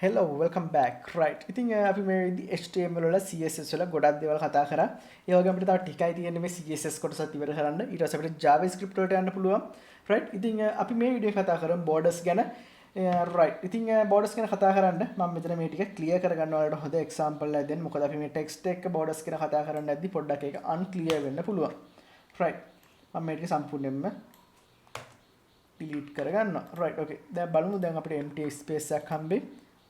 Hello, welcome back. Right. ඉතින් අපි මේ HTML වල CSS වල ගොඩක් දේවල් කතා කරා. ඒ වගේම අපිට තව ටිකයි තියෙන්නේ මේ CSS කොටසත් ඉවර කරන්න. ඊට පස්සේ අපිට JavaScript වලට යන්න පුළුවන්. Right. ඉතින් අපි මේ වීඩියෝ කතා කරමු borders ගැන. Right. ඉතින් borders ගැන කතා කරන්න මම මෙතන මේ ටික clear කරගන්න ඔයාලට හොඳ example එකක් දෙන්න. මොකද අපි මේ text එක borders ගැන කතා කරන්න ඇද්දි පොඩ්ඩක් ඒක unclear වෙන්න පුළුවන්. Right. මම මේ ටික සම්පූර්ණයෙන්ම delete කරගන්නවා. Right. Okay. දැන් බලමු දැන් අපිට empty space එකක් හම්බෙයි.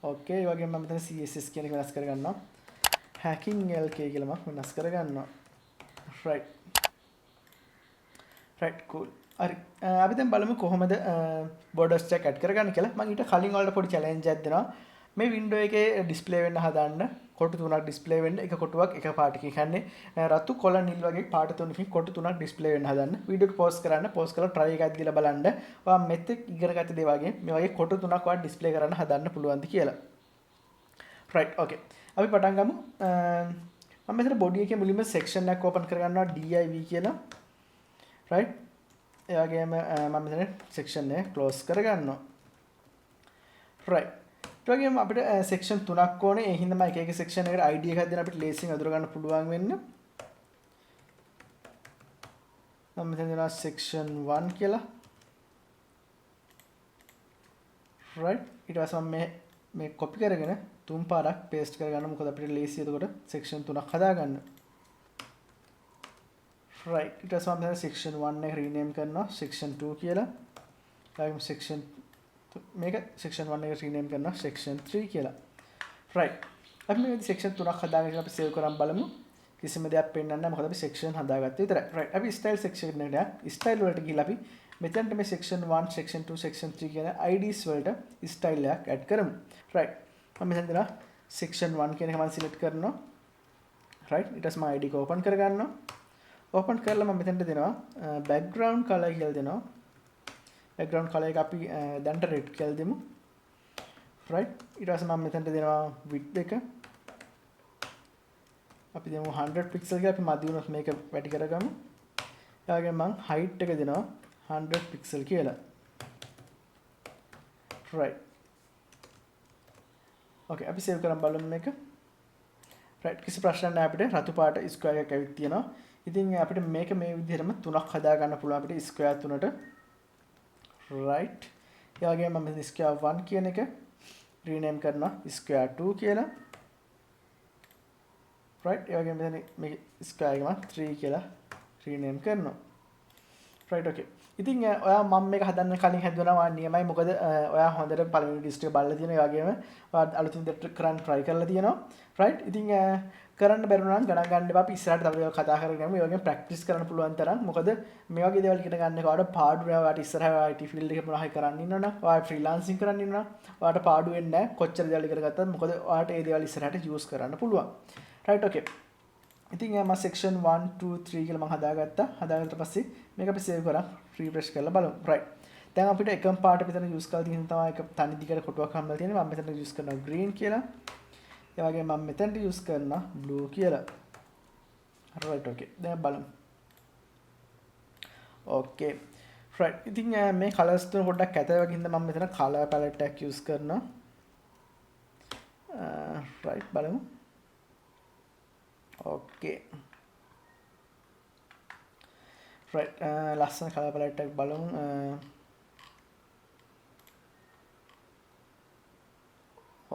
Okay, ඒ වගේම මම මෙතන CSS කියන එක වෙනස් කරගන්නවා. Hackinglk කියලා මම වෙනස් කරගන්නවා. Right. Right, cool. හරි. අපි දැන් බලමු කොහොමද borders check add කරගන්නේ කියලා. මම ඊට කලින් ඔයාලට පොඩි challenge එකක් දෙනවා. මේ window එකේ display වෙන්න හදන්න කොටු තුනක් display වෙන්න එක කොටුවක් එක පාටක. ඒ කියන්නේ රතු කොළ නිල් වගේ පාට තුනකින් කොටු තුනක් display වෙන්න හදන්න. වීඩියෝ එක pause කරන්න. pause කරලා try එකක් දීලා බලන්න. ඔයා මෙතෙක් ඉගෙන ගත්ත දේ වගේ මේ වගේ කොටු තුනක් ඔයා display කරන්න හදන්න පුළුවන්ද කියලා. Right, okay. අපි පටන් ගමු. මම මෙතන body එකේ මුලින්ම section එකක් open කරගන්නවා div කියලා. Right. ඒ වගේම මම මෙතන section එක close කරගන්නවා. Right. ඒ වගේම අපිට section තුනක් ඕනේ. ඒ හින්දා මම එක එක section එකට ID එකක් දෙන අපිට ලේසියෙන් අඳුර ගන්න පුළුවන් වෙන්න. මම මෙතන දෙනවා section 1 කියලා. Right. ඊට පස්සේ මම මේ copy කරගෙන තුන් පාරක් paste කරගන්න. මොකද අපිට ලේසි එතකොට section තුනක් හදාගන්න. Right. ඊට පස්සේ මම section 1 එක rename කරනවා section 2 කියලා. ඊළඟ section මේක section 1 එක rename කරනවා section 3 කියලා. Right. අපි මේ section තුනක් හදාගෙන අපි save කරන් බලමු. කිසිම දෙයක් පෙන්වන්නේ නැහැ. මොකද අපි section හදාගත්තේ විතරයි. Right. අපි style section එකට style වලට ගිහලා අපි මෙතනට මේ section 1, section 2, section 3 කියන IDs වලට style එකක් add කරමු. Right. මම මෙතන දෙනවා section 1 කියන එක මම select කරනවා. Right. ඊට පස්සේ මම ID එක open කරගන්නවා. open කරලා මම මෙතනට දෙනවා background color කියලා දෙනවා. background color එක අපි දැන්ට red කියලා දෙමු. Right. ඊට පස්සේ මම මෙතනට දෙනවා width එක. අපි දෙමු 100 pixel කියලා. අපි මදි වුණොත් මේක වැඩි කරගමු. ඒ වගේම මම height එක දෙනවා 100 pixel කියලා. Right. Okay, අපි save කරන් බලමු මේක. Right. කිසි ප්‍රශ්නයක් නැහැ අපිට රතු පාට square එකක් ඇවිත් තියෙනවා. ඉතින් අපිට මේක මේ විදිහටම තුනක් හදා ගන්න පුළුවන් අපිට square තුනට. Right. ඒ වගේම මම square 1 කියන එක rename කරනවා square 2 කියලා. Right. ඒ වගේම මෙතන මේ square එක මම 3 කියලා rename කරනවා. Right, okay. ඉතින් ඔයා මම මේක හදන්න කලින් හැදුවා ඔයා නියමයි. මොකද ඔයා හොඳට පළවෙනි ලිස්ට් එක බලලා තියෙනවා. ඒ වගේම ඔයා අලුතින් දෙයක් කරන්න try කරලා තියෙනවා. Right. ඉතින් කරන්න බැරුණා නම් ගණන් ගන්න එපා. අපි ඉස්සරහට තව දේවල් කතා කරගෙන යමු. ඒ වගේම practice කරන්න පුළුවන් තරම්. මොකද මේ වගේ දේවල් ඉගෙන ගන්න එකට පාඩු නෑ. ඔයාට ඉස්සරහට IT field එකේ මොනවා හරි කරන්න ඉන්නවනම්, ඔයා freelancing කරන්න ඉන්නවනම්, ඔයාට පාඩු වෙන්නේ නෑ. කොච්චර දේවල් ඉගෙන ගත්තත් මොකද ඔයාට ඒ දේවල් ඉස්සරහට use කරන්න පුළුවන්. Right, okay. ඉතින් මම section 1 2 3 කියලා මම හදාගත්තා. හදාගත්ත පස්සේ මේක අපි save කරා. refresh කරලා බලමු. Right. දැන් අපිට එකම පාට විතර use කරලා තියෙන තමයි එක තනි දිගට කොටුවක් හම්බලා තියෙන්නේ. මම මෙතන use කරනවා green කියලා. ඒ වගේම මම මෙතනට use කරනවා blue කියලා. Right, okay. දැන් බලමු. Okay. Right. ඉතින් මේ colors තුන පොඩ්ඩක් ඇත වගේ හින්දා මම මෙතන color palette එකක් use කරනවා. Right, බලමු. Okay. Right. ලස්සන color palette එකක් බලමු.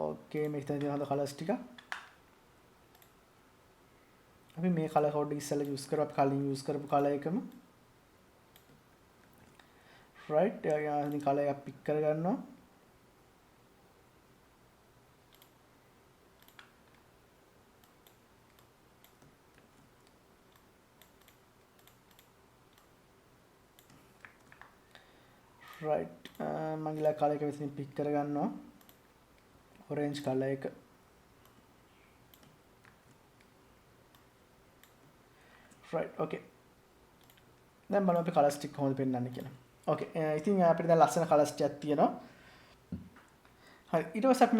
Okay, මේක තමයි හොඳ colors ටික. අපි මේ color code එක ඉස්සෙල්ලා use කරමු. අපි කලින් use කරපු color එකම. Right. එයාගේ color එක pick කරගන්නවා. Right. මම ඊළඟ color එක මෙතනින් pick කරගන්නවා. orange color එක. Right, okay. දැන් බලමු අපි colors ටික කොහොමද පෙන්නන්නේ කියලා. Okay. ඉතින් අපිට දැන් ලස්සන colors ටිකක් තියෙනවා. හරි. ඊට පස්සේ අපි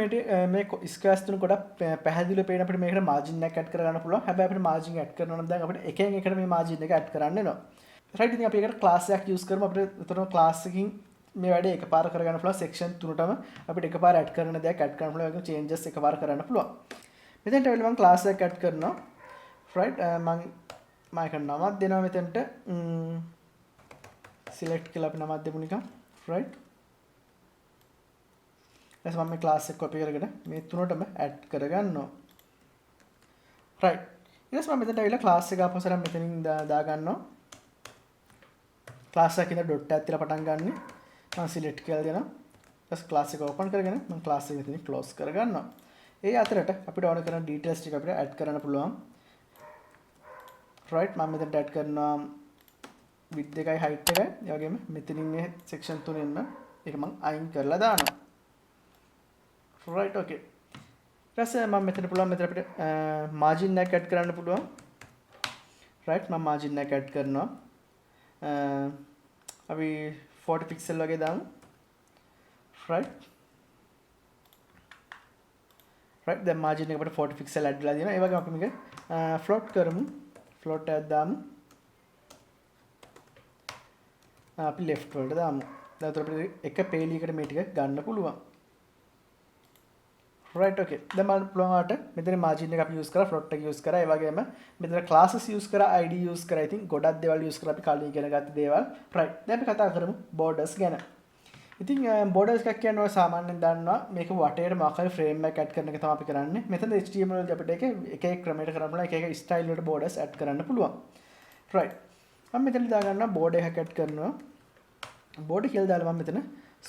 මේ squares තුන ගොඩක් පැහැදිලිව පේන අපිට මේකට margin එකක් add කරගන්න පුළුවන්. හැබැයි අපිට margin add කරනවා නම් දැන් අපිට එකෙන් එකට මේ margin එක add කරන්න වෙනවා. right ඉතින් අපි ඒකට class එකක් use කරමු අපිට උතන class එකකින් මේ වැඩේ එකපාර කරගන්න පුළුවන් section තුනටම අපිට එකපාර add කරන දෙයක් add කරන්න පුළුවන් ඒක changes එකපාර කරන්න පුළුවන් මෙතෙන්ට වෙල මම class එකක් add කරනවා right මම එක නමක් දෙනවා මෙතෙන්ට select කියලා අපි නමක් දෙමු නිකන් right ඊට මම මේ class එක copy කරගෙන මේ තුනටම add කරගන්නවා right ඊට පස්සේ මම මෙතනට ඇවිල්ලා class එක අපසර මෙතනින් දා ගන්නවා class එකේ ඉඳලා dot එකක් තියලා පටන් ගන්න මම select කියලා දෙනවා ඊට පස්සේ class එක open කරගෙන මම class එක මෙතනින් close කරගන්නවා ඒ අතරට අපිට ඕන කරන details ටික අපිට add කරන්න පුළුවන් right මම මෙතනට add කරනවා width එකයි height එකයි ඒ වගේම මෙතනින් මේ section තුනෙන්ම ඒක මම අයින් කරලා දානවා right okay ඊට පස්සේ මම මෙතන පුළුවන් මෙතන අපිට margin එක add කරන්න පුළුවන් right මම margin එක add කරනවා අපි 40 pixel වගේ දාමු right දැන් margin එක අපිට 40 pixel add වෙලා තියෙනවා ඒ වගේම අපි මේක float කරමු float එකක් දාමු අපි left වලට දාමු දැන් උතර අපිට එක පේලියකට මේ ටික ගන්න පුළුවන් right okay දැන් මම පුළුවන් ආට මෙතන margin එක අපි use කරා float එක use කරා ඒ වගේම මෙතන classes use කරා id use කරා ඉතින් ගොඩක් දේවල් use කරා අපි කලින් ඉගෙන ගත්ත දේවල් right දැන් අපි කතා කරමු borders ගැන ඉතින් borders එකක් කියන්නේ ඔය සාමාන්‍යයෙන් දන්නවා මේක වටේට මොකක් හරි frame එකක් add කරන එක තමයි අපි කරන්නේ මෙතන HTML වලදී අපිට එක එක ක්‍රමයකට කරන්න පුළුවන් එක එක style වලට borders add කරන්න පුළුවන් right මම මෙතන දා ගන්නවා border එකක් add කරනවා border කියලා දාලා මම මෙතන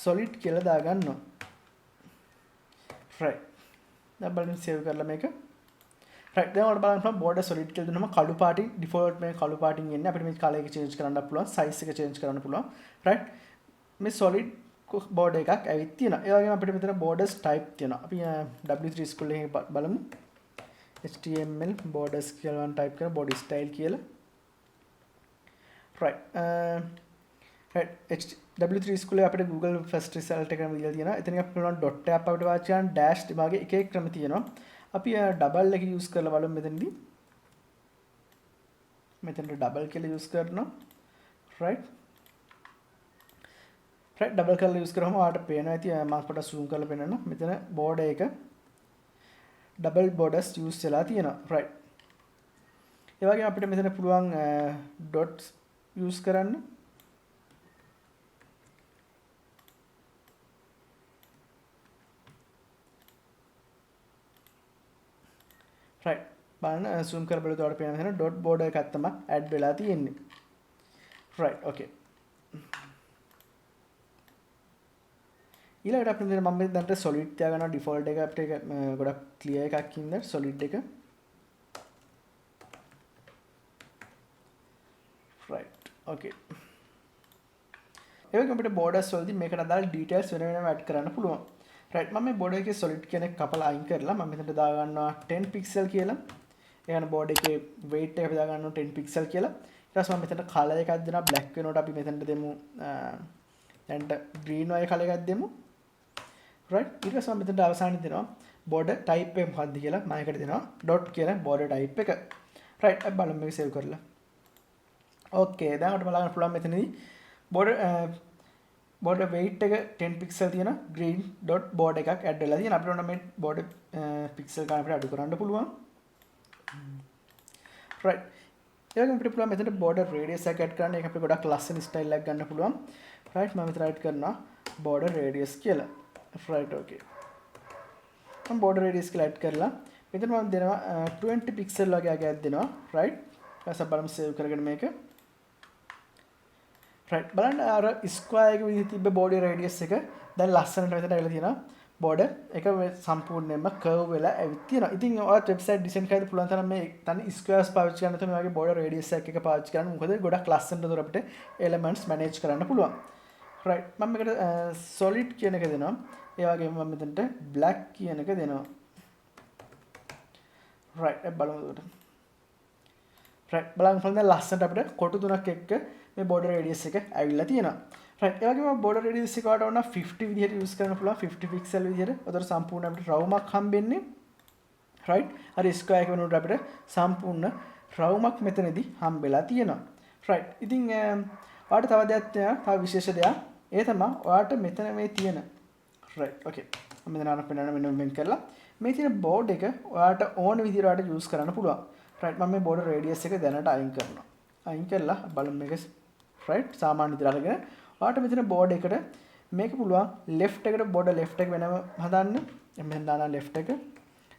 solid කියලා දා ගන්නවා right දැන් බලන්න save කරලා මේක right දැන් ඔයාලට බලන්න පුළුවන් border solid කියලා දුන්නම කළු පාටින් default මේ කළු පාටින් එන්නේ අපිට මේ color එක change කරන්න පුළුවන් size එක change කරන්න පුළුවන් right මේ solid border එකක් ඇවිත් තියෙනවා ඒ වගේම අපිට මෙතන borders type තියෙනවා අපි W3 school එකේ බලමු HTML borders කියලා one type කරලා body style කියලා right W3 school අපිට Google first result එකම දීලා තියෙනවා. එතන අපිට පුළුවන් dot tab අපිට වාචි කරන්න dash වගේ එක එක ක්‍රම තියෙනවා. අපි double එක use කරලා බලමු මෙතනදී. මෙතනට double කියලා use කරනවා. right double කරලා use කරාම ඔයාලට පේනවා ඇති මම පොඩ්ඩක් zoom කරලා පෙන්නන්න. මෙතන border එක double borders use වෙලා තියෙනවා. right ඒ වගේම අපිට මෙතන පුළුවන් dots use කරන්න. right බලන්න zoom කරලා බලද්දී ඔයාලට පේනවා මෙතන dot border එකක් තමයි add වෙලා තියෙන්නේ right okay ඊළඟට අපි මෙතන මම දැන් solid තියාගන්නවා default එක අපිට ඒක ගොඩක් clear එකක් ඉන්න solid එක right okay ඒ වගේම අපිට borders වලදී මේකට අදාළ details වෙන වෙනම add කරන්න පුළුවන් right මම මේ border එකේ solid කියන එක කපලා අයින් කරලා මම මෙතනට දා ගන්නවා 10 pixel කියලා. ඒ කියන්නේ border එකේ weight එක අපි දා ගන්නවා 10 pixel කියලා. ඊට පස්සේ මම මෙතනට color එකක් දෙනවා black වෙනකොට අපි මෙතනට දෙමු දැන් green වගේ color එකක් දෙමු. right ඊට පස්සේ මම මෙතනට අවසානයේ දෙනවා border type එක මොකක්ද කියලා මම එකට දෙනවා dot කියන border type එක. right අපි බලමු මේක save කරලා. okay දැන් අපිට බලන්න පුළුවන් මෙතනදී border weight එක 10 pixel තියෙන green dot border එකක් add වෙලා තියෙනවා. අපිට ඕන මේ border pixel ගන්න අපිට අඩු කරන්න පුළුවන්. right. ඒ වගේම අපිට පුළුවන් මෙතන border radius එක add කරන්න. ඒක අපිට ගොඩක් ලස්සන style එකක් ගන්න පුළුවන්. right මම මෙතන add කරනවා border radius කියලා. right okay. මම border radius කියලා add කරලා මෙතන මම දෙනවා 20 pixel වගේ අගයක් දෙනවා. right. ඊට පස්සේ බලමු save කරගෙන මේක. right බලන්න අර square එක විදිහට තිබ්බ border radius එක දැන් ලස්සනට මෙතන ඇවිල්ලා තියෙනවා border එක සම්පූර්ණයෙන්ම curve වෙලා ඇවිත් තියෙනවා. ඉතින් ඔයාලට website design කරද්දී පුළුවන් තරම් මේ තනි squares පාවිච්චි කරන්න තමයි වගේ border radius එක පාවිච්චි කරන්න. මොකද ගොඩක් ලස්සනට උතර අපිට elements manage කරන්න පුළුවන්. right මම මේකට solid කියන එක දෙනවා. ඒ වගේම මම මෙතනට black කියන එක දෙනවා. right බලමු උඩට. right බලන්න පුළුවන් දැන් ලස්සනට අපිට කොටු තුනක් එක්ක මේ border radius එක ඇවිල්ලා තියෙනවා. right ඒ වගේම border radius එක වලට ඕන 50 විදිහට use කරන්න පුළුවන් 50 pixel විදිහට. උතර සම්පූර්ණ අපිට රවුමක් හම්බෙන්නේ. right අර square එක වෙනුවට අපිට සම්පූර්ණ රවුමක් මෙතනදී හම්බෙලා තියෙනවා. right ඉතින් ඔයාලට තව දෙයක් තියෙනවා තව විශේෂ දෙයක් ඒ තමයි ඔයාලට මෙතන මේ තියෙන right okay මම මෙතන අර පෙන්නන මෙන්න කරලා මේ තියෙන බෝඩ් එක ඔයාලට ඕන විදිහට ඔයාලට යූස් කරන්න පුළුවන් right මම මේ බෝඩ් රේඩියස් එක දැනට අයින් කරනවා අයින් කරලා බලමු මේක right සාමාන්‍ය විදිහට අරගෙන ඔයාලට මෙතන බෝඩ් එකට මේක පුළුවන් left එකට බෝඩ් left එක වෙනම හදන්න එම්ෙන් දානවා left එක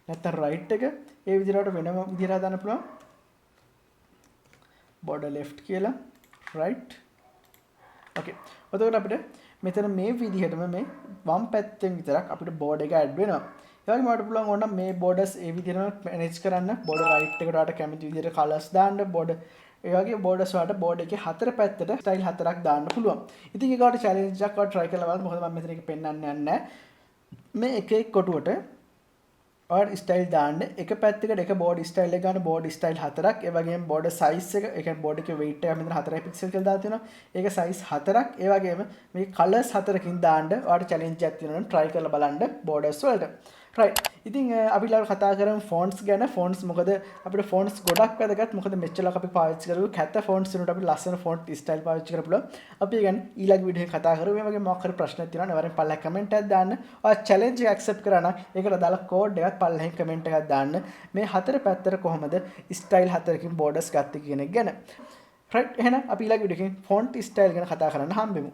නැත්නම් right එක ඒ විදිහට වෙනම විදිහට හදන්න පුළුවන් border left කියලා right okay එතකොට අපිට මෙතන මේ විදිහටම මේ වම් පැත්තෙන් විතරක් අපිට border එක add වෙනවා ඒ වගේම අපිට පුළුවන් ඕනම් මේ borders ඒ විදිහටම manage කරන්න border right එකට ඔයාලට කැමති විදිහට colors දාන්න border ඒ වගේ borders වලට border එකේ හතර පැත්තට style හතරක් දාන්න පුළුවන් ඉතින් ඒකට challenge එකක් ඔයාලා try කරලා බලන්න මොකද මම මෙතන එක පෙන්වන්න යන්නේ මේ එක එක කොටුවට और स्टाइल දාන්න එක පැත්තකට එක බෝඩ් ස්ටයිල් එක ගන්න බෝඩ් ස්ටයිල් හතරක් ඒ වගේම බෝඩ් සයිස් එක ඒ කියන්නේ බෝඩ් එකේ weight එක මෙතන 4 පික්සල් කියලා දාලා තියෙනවා ඒක සයිස් හතරක් ඒ වගේම මේ කලර්ස් හතරකින් දාන්න ඔයාලට චැලෙන්ජ් එකක් තියෙනවා නම් try කරලා බලන්න බෝඩර්ස් වලට right ඉතින් අපි ඊළඟ කතා කරමු fonts ගැන fonts මොකද අපිට fonts ගොඩක් වැදගත් මොකද මෙච්චරක් අපි පාවිච්චි කරපු කැත fonts වලට අපි ලස්සන font style පාවිච්චි කරලා පුළුවන් අපි ඒ කියන්නේ ඊළඟ වීඩියෝ එකේ කතා කරමු මේ වගේ මොකක් හරි ප්‍රශ්නයක් තියෙනවා නම් වරෙන් පල්ලෙහා කමෙන්ට් එකක් දාන්න ඔයා challenge එක accept කරා නම් ඒකට දාලා code එකක් පල්ලෙහෙන් කමෙන්ට් එකක් දාන්න මේ හතර පැත්තට කොහොමද style හතරකින් borders ගත්තේ කියන එක ගැන right එහෙනම් අපි ඊළඟ වීඩියෝ එකේ font style ගැන කතා කරන්න හම්බෙමු